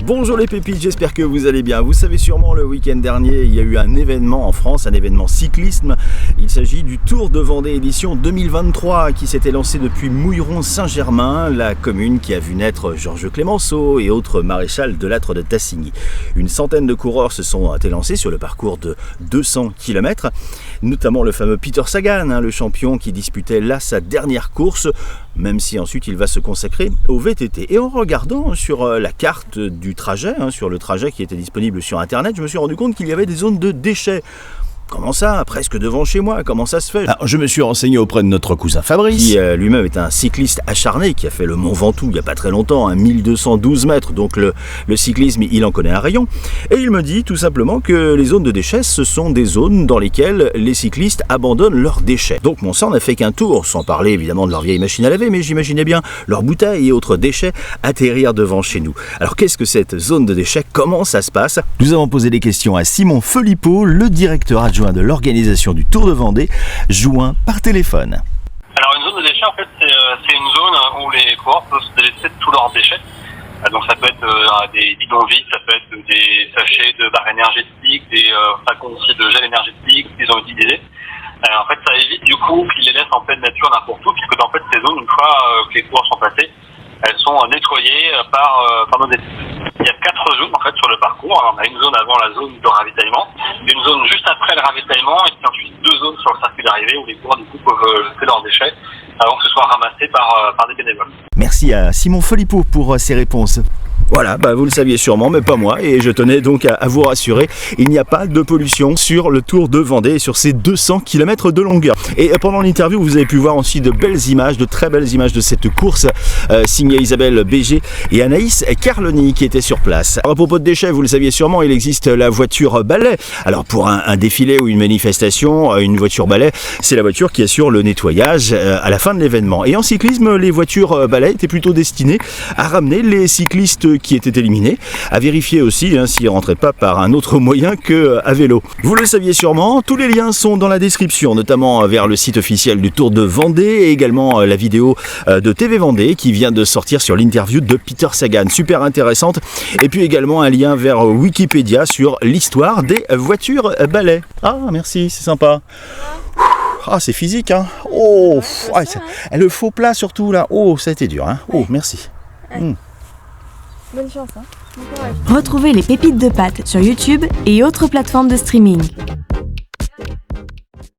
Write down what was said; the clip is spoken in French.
Bonjour les pépites, j'espère que vous allez bien. Vous savez sûrement, le week-end dernier, il y a eu un événement en France, un événement cyclisme. Il s'agit du Tour de Vendée édition 2023 qui s'était lancé depuis Mouilleron-Saint-Germain, la commune qui a vu naître Georges Clémenceau et autres maréchals de Lattre de Tassigny. Une centaine de coureurs se sont élancés sur le parcours de 200 km, notamment le fameux Peter Sagan, le champion qui disputait là sa dernière course, même si ensuite il va se consacrer au VTT. Et en regardant sur la carte du trajet, sur le trajet qui était disponible sur internet, je me suis rendu compte qu'il y avait des zones de déchets. Comment ça? Presque devant chez moi, comment ça se fait? Alors, je me suis renseigné auprès de notre cousin Fabrice, qui lui-même est un cycliste acharné, qui a fait le Mont Ventoux il n'y a pas très longtemps, 1212 mètres, donc le cyclisme, il en connaît un rayon. Et il me dit tout simplement que les zones de déchets, ce sont des zones dans lesquelles les cyclistes abandonnent leurs déchets. Donc mon sang n'a fait qu'un tour, sans parler évidemment de leur vieille machine à laver, mais j'imaginais bien leurs bouteilles et autres déchets atterrir devant chez nous. Alors qu'est-ce que cette zone de déchets? Comment ça se passe? Nous avons posé des questions à Simon Philippot, le directeur adjoint de l'organisation du Tour de Vendée, joint par téléphone. Alors une zone de déchets, en fait, c'est une zone où les coureurs peuvent se délaisser de tous leurs déchets. Donc ça peut être des bidons vides, ça peut être des sachets de barres énergétiques, des flacons aussi de gel énergétique qu'ils ont utilisés. En fait, ça évite du coup qu'ils les laissent en pleine nature n'importe où, puisque en fait ces zones, une fois que les coureurs sont passés, elles sont nettoyées par nos déchets. Il y a 4 zones en fait sur le parcours. Alors, on a une zone avant la zone de ravitaillement, une zone juste après le ravitaillement, et puis ensuite 2 zones sur le circuit d'arrivée où les coureurs du coup peuvent jeter leurs déchets avant que ce soit ramassé par des bénévoles. Merci à Simon Philippot pour ses réponses. Voilà, vous le saviez sûrement, mais pas moi, et je tenais donc à vous rassurer, il n'y a pas de pollution sur le Tour de Vendée et sur ces 200 km de longueur. Et pendant l'interview, vous avez pu voir aussi de belles images, de très belles images de cette course, signée Isabelle Béger et Anaïs Carloni qui étaient sur place. Alors, à propos de déchets, vous le saviez sûrement, il existe la voiture balai. Alors pour un défilé ou une manifestation, une voiture balai, c'est la voiture qui assure le nettoyage à la fin de l'événement. Et en cyclisme, les voitures balai étaient plutôt destinées à ramener les cyclistes qui étaient éliminés, à vérifier aussi s'ils ne rentraient pas par un autre moyen qu'à vélo. Vous le saviez sûrement, tous les liens sont dans la description, notamment vers le site officiel du Tour de Vendée et également la vidéo de TV Vendée qui vient de sortir sur l'interview de Peter Sagan, super intéressante, et puis également un lien vers Wikipédia sur l'histoire des voitures balais. Ah merci, c'est sympa. Ah c'est physique Oh, le faux plat surtout là. Oh ça a été dur Oh merci. Bonne chance. Retrouvez les pépites de pâtes sur YouTube et autres plateformes de streaming.